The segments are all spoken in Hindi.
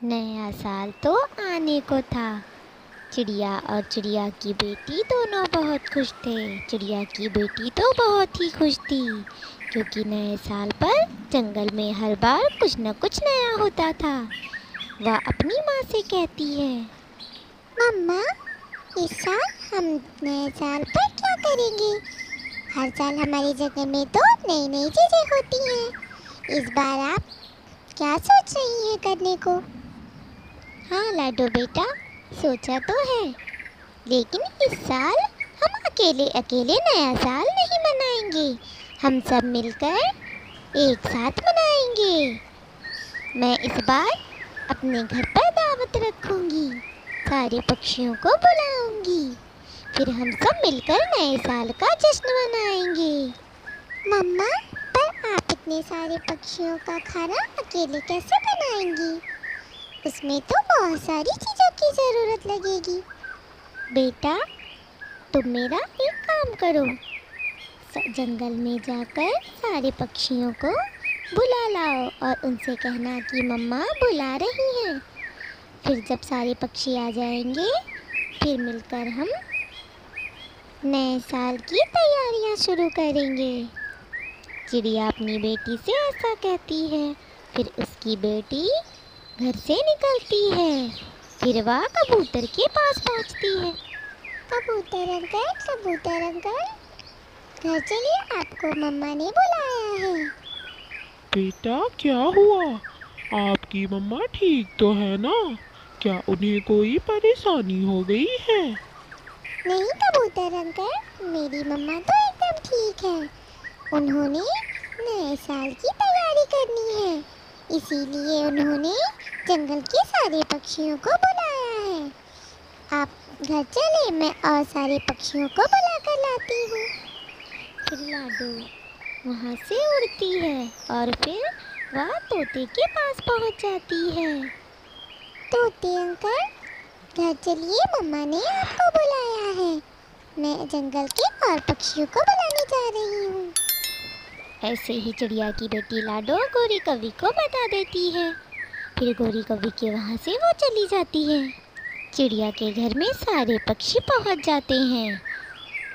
नया साल तो आने को था। चिड़िया और चिड़िया की बेटी दोनों बहुत खुश थे। चिड़िया की बेटी तो बहुत ही खुश थी, क्योंकि नए साल पर जंगल में हर बार कुछ न कुछ नया होता था। वह अपनी माँ से कहती है, मम्मा, इस साल हम नए साल पर क्या करेंगे? हर साल हमारी जगह में तो नई नई चीजें होती हैं। इस बार आप क्या सोच रही हैं करने को? हाँ लाडो बेटा, सोचा तो है, लेकिन इस साल हम अकेले अकेले नया साल नहीं मनाएंगे। हम सब मिलकर एक साथ मनाएंगे। मैं इस बार अपने घर पर दावत रखूंगी, सारे पक्षियों को बुलाऊंगी, फिर हम सब मिलकर नए साल का जश्न मनाएंगे। मम्मा, पर आप इतने सारे पक्षियों का खाना अकेले कैसे बनाएंगी? उसमें तो बहुत सारी चीजों की जरूरत लगेगी। बेटा, तुम मेरा एक काम करो, जंगल में जाकर सारे पक्षियों को बुला लाओ और उनसे कहना कि मम्मा बुला रही हैं। फिर जब सारे पक्षी आ जाएंगे, फिर मिलकर हम नए साल की तैयारियां शुरू करेंगे। चिड़िया अपनी बेटी से ऐसा कहती है। फिर उसकी बेटी घर से निकलती है। फिर वह कबूतर के पास पहुंचती है। कबूतर अंकल, कबूतर अंकल, घर चलिए, आपको मम्मा ने बुलाया है। बेटा, क्या हुआ? आपकी मम्मा ठीक तो है ना? क्या उन्हें कोई परेशानी हो गई है? नहीं कबूतर अंकल, मेरी मम्मा तो एकदम ठीक है। उन्होंने नए साल की तैयारी करनी है, इसीलिए उन्होंने जंगल के सारे पक्षियों को बुलाया है। आप घर चले, मैं और सारे पक्षियों को बुला कर लाती हूँ। फिर लाडो वहाँ से उड़ती है और फिर वह तोते के पास पहुँच जाती है। तोते अंकल, घर चलिए, मम्मा ने आपको बुलाया है। मैं जंगल के और पक्षियों को बुलाने जा रही हूँ। ऐसे ही चिड़िया की बेटी लाडो गोरी कवि को बता देती है। फिर गोरी कवि के वहाँ से वो चली जाती है। चिड़िया के घर में सारे पक्षी पहुँच जाते हैं।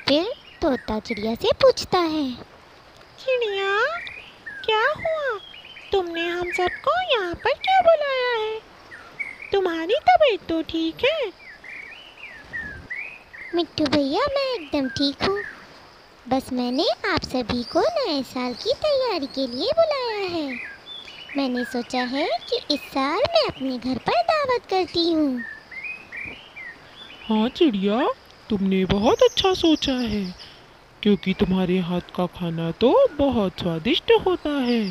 फिर तोता चिड़िया से पूछता है, चिड़िया, क्या हुआ? तुमने हम सबको यहाँ पर क्यों बुलाया है? तुम्हारी तबीयत तो ठीक है? मिट्टू भैया, मैं एकदम ठीक हूँ। बस मैंने आप सभी को नए साल की तैयारी के लिए बुलाया है। मैंने सोचा है कि इस साल मैं अपने घर पर दावत करती हूँ। हाँ चिड़िया, तुमने बहुत अच्छा सोचा है, क्योंकि तुम्हारे हाथ का खाना तो बहुत स्वादिष्ट होता है।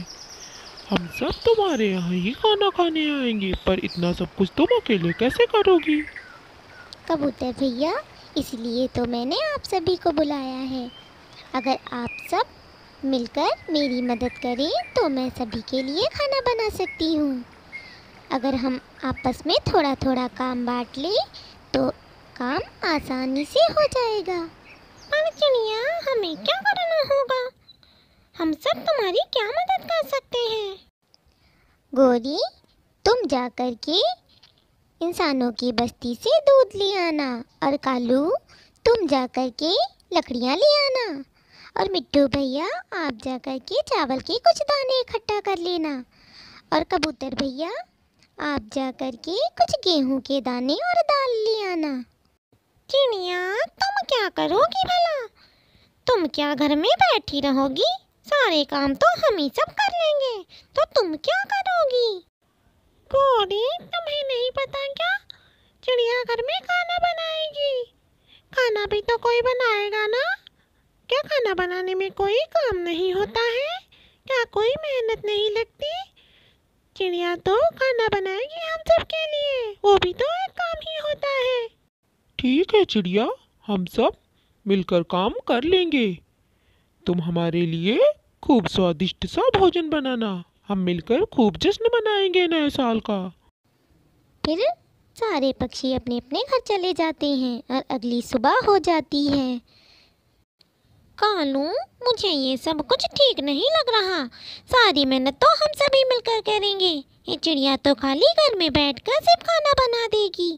हम सब तुम्हारे यहाँ ही खाना खाने आएंगे, पर इतना सब कुछ तुम अकेले कैसे करोगी? कबूतर भैया, इसलिए तो मैंने आप सभी को बुलाया है। अगर आप सब मिलकर मेरी मदद करें तो मैं सभी के लिए खाना बना सकती हूँ। अगर हम आपस में थोड़ा थोड़ा काम बांट लें तो काम आसानी से हो जाएगा। पर चिड़िया, हमें क्या करना होगा? हम सब तुम्हारी क्या मदद कर सकते हैं? गोरी, तुम जाकर के इंसानों की बस्ती से दूध ले आना, और कालू तुम जाकर के लकड़ियाँ ले आना, और मिट्टू भैया आप जाकर के चावल के कुछ दाने इकट्ठा कर लेना, और कबूतर भैया आप जाकर के कुछ गेहूं के दाने और दाल ले आना। चिड़िया, तुम क्या करोगी भला? तुम क्या घर में बैठी रहोगी? सारे काम तो हम ही सब कर लेंगे, तो तुम क्या करोगी? गोरी, तुम्हें नहीं पता क्या? चिड़िया घर में खाना बनाएगी। खाना भी तो कोई बनाएगा ना? क्या खाना बनाने में कोई काम नहीं होता है? क्या कोई मेहनत नहीं लगती? चिड़िया तो खाना बनाएगी हम सब के लिए, वो भी तो एक काम ही होता है। ठीक है चिड़िया, हम सब मिलकर काम कर लेंगे। तुम हमारे लिए खूब स्वादिष्ट सा भोजन बनाना, हम मिलकर खूब जश्न मनाएंगे नए साल का। फिर सारे पक्षी अपने अपने घर चले जाते हैं और अगली सुबह हो जाती है। कालू, मुझे ये सब कुछ ठीक नहीं लग रहा। सारी मेहनत तो हम सभी मिलकर करेंगे। ये चिड़िया तो खाली घर में बैठकर सिर्फ खाना बना देगी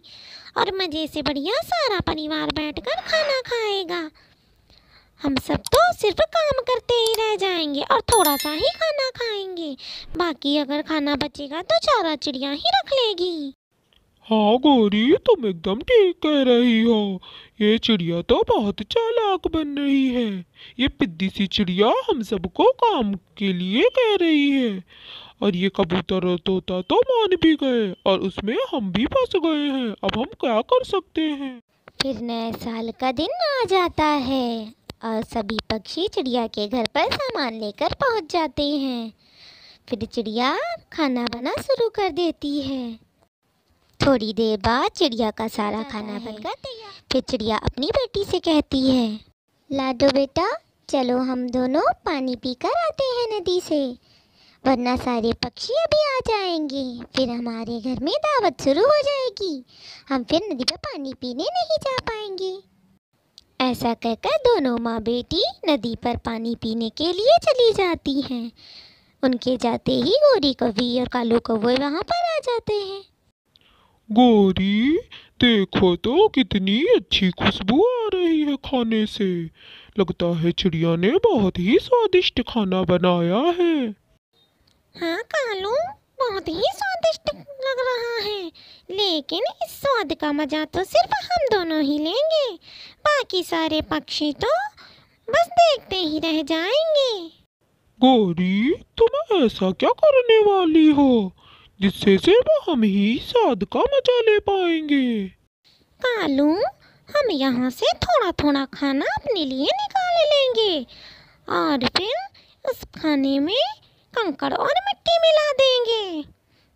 और मज़े से बढ़िया सारा परिवार बैठकर खाना खाएगा। हम सब तो सिर्फ काम करते ही रह जाएंगे और थोड़ा सा ही खाना खाएंगे। बाकी अगर खाना बचेगा तो चारा चिड़िया ही रख लेगी। हाँ गौरी, तुम एकदम ठीक कह रही हो। ये चिड़िया तो बहुत चालाक बन रही है। ये पिद्दी सी चिड़िया हम सबको काम के लिए कह रही है और ये कबूतर और तोता तो मान भी गए और उसमें हम भी फंस गए हैं। अब हम क्या कर सकते हैं। फिर नए साल का दिन आ जाता है और सभी पक्षी चिड़िया के घर पर सामान लेकर पहुंच जाते हैं। फिर चिड़िया खाना बना शुरू कर देती है। थोड़ी देर बाद चिड़िया का सारा खाना बनकर तैयार। फिर चिड़िया अपनी बेटी से कहती है, लाडो बेटा, चलो हम दोनों पानी पीकर आते हैं नदी से, वरना सारे पक्षी अभी आ जाएंगे। फिर हमारे घर में दावत शुरू हो जाएगी। हम फिर नदी पर पानी पीने नहीं जा पाएंगे। ऐसा कहकर दोनों माँ बेटी नदी पर पानी पीने के लिए चली जाती हैं। उनके जाते ही गोरी कौवी और कालू कौवे वहाँ पर आ जाते हैं। गौरी, देखो तो कितनी अच्छी खुशबू आ रही है खाने से। लगता है चिड़िया ने बहुत ही स्वादिष्ट खाना बनाया है। हाँ कालू, बहुत ही स्वादिष्ट लग रहा है, लेकिन इस स्वाद का मजा तो सिर्फ हम दोनों ही लेंगे। बाकी सारे पक्षी तो बस देखते ही रह जाएंगे। गौरी, तुम ऐसा क्या करने वाली हो जिससे सिर्फ हम ही स्वाद का मजा ले पाएंगे। कालू, हम यहाँ से थोड़ा थोड़ा खाना अपने लिए निकाल लेंगे और फिर उस खाने में कंकड़ और मिट्टी मिला देंगे।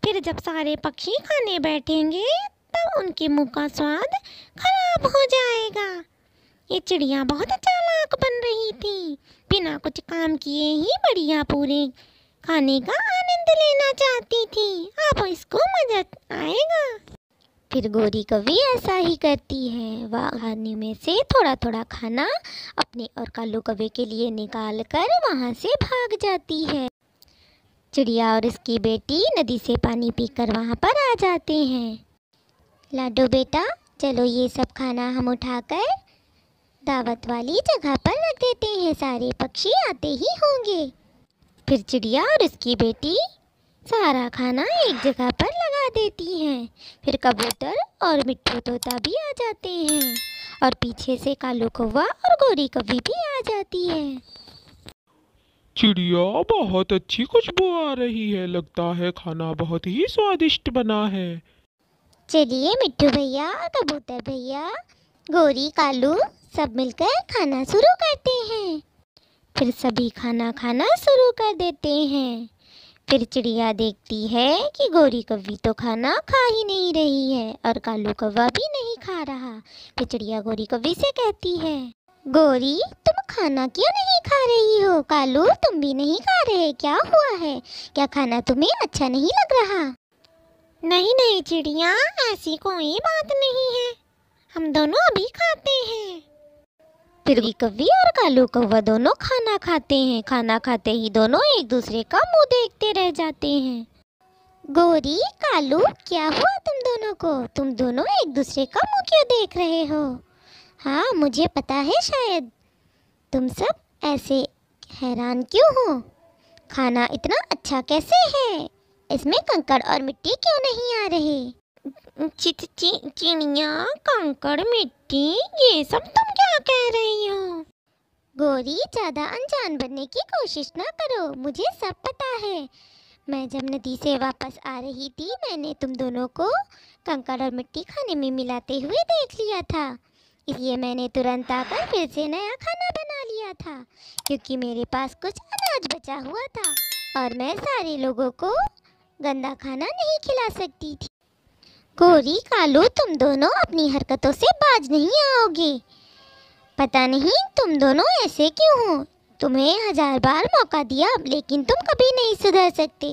फिर जब सारे पक्षी खाने बैठेंगे तब उनके मुंह का स्वाद खराब हो जाएगा। ये चिड़िया बहुत चालाक बन रही थी, बिना कुछ काम किए ही बढ़िया पूरे खाने का आनंद लेना चाहती थी। अब इसको मजा आएगा। फिर गोरी कौवी ऐसा ही करती है। वह खाने में से थोड़ा थोड़ा खाना अपने और कालू कौवे के लिए निकाल कर वहाँ से भाग जाती है। चिड़िया और इसकी बेटी नदी से पानी पीकर वहाँ पर आ जाते हैं। लाडो बेटा, चलो ये सब खाना हम उठाकर दावत वाली जगह पर रख देते हैं। सारे पक्षी आते ही होंगे। फिर चिड़िया और उसकी बेटी सारा खाना एक जगह पर लगा देती हैं। फिर कबूतर और मिट्ठू तोता भी आ जाते हैं और पीछे से कालू कौवा और गोरी कौवी भी आ जाती है। चिड़िया, बहुत अच्छी खुशबू आ रही है। लगता है खाना बहुत ही स्वादिष्ट बना है। चलिए मिट्ठू भैया, कबूतर भैया, गोरी, कालू सब मिलकर खाना शुरू करते हैं। फिर सभी खाना खाना शुरू कर देते हैं। फिर चिड़िया देखती है कि गोरी कौवी तो खाना खा ही नहीं रही है और कालू कौवा भी नहीं खा रहा। फिर चिड़िया गोरी कौवी से कहती है, गोरी, तुम खाना क्यों नहीं खा रही हो? कालू, तुम भी नहीं खा रहे, क्या हुआ है? क्या खाना तुम्हें अच्छा नहीं लग रहा? नहीं नहीं चिड़िया, ऐसी कोई बात नहीं है, हम दोनों अभी खाते हैं। फिर गोरी कौवी और कालू कौवा दोनों खाना खाते हैं। खाना खाते ही दोनों एक दूसरे का मुंह देखते रह जाते हैं। गोरी, कालू, क्या हुआ तुम दोनों को? तुम दोनों एक दूसरे का मुंह क्यों देख रहे हो? हाँ, मुझे पता है, शायद तुम सब ऐसे हैरान क्यों हो? खाना इतना अच्छा कैसे है? इसमें कंकड़ और मिट्टी क्यों नहीं आ रहे? चिड़िया, कंकड़, मिट्टी, ये सब तुम क्या कह रही हो? गोरी, ज़्यादा अनजान बनने की कोशिश ना करो, मुझे सब पता है। मैं जब नदी से वापस आ रही थी, मैंने तुम दोनों को कंकड़ और मिट्टी खाने में मिलाते हुए देख लिया था। इसलिए मैंने तुरंत आकर फिर से नया खाना बना लिया था, क्योंकि मेरे पास कुछ अनाज बचा हुआ था और मैं सारे लोगों को गंदा खाना नहीं खिला सकती थी। गोरी, कालू, तुम दोनों अपनी हरकतों से बाज नहीं आओगे। पता नहीं तुम दोनों ऐसे क्यों हो। तुम्हें 1000 बार मौका दिया, लेकिन तुम कभी नहीं सुधर सकते।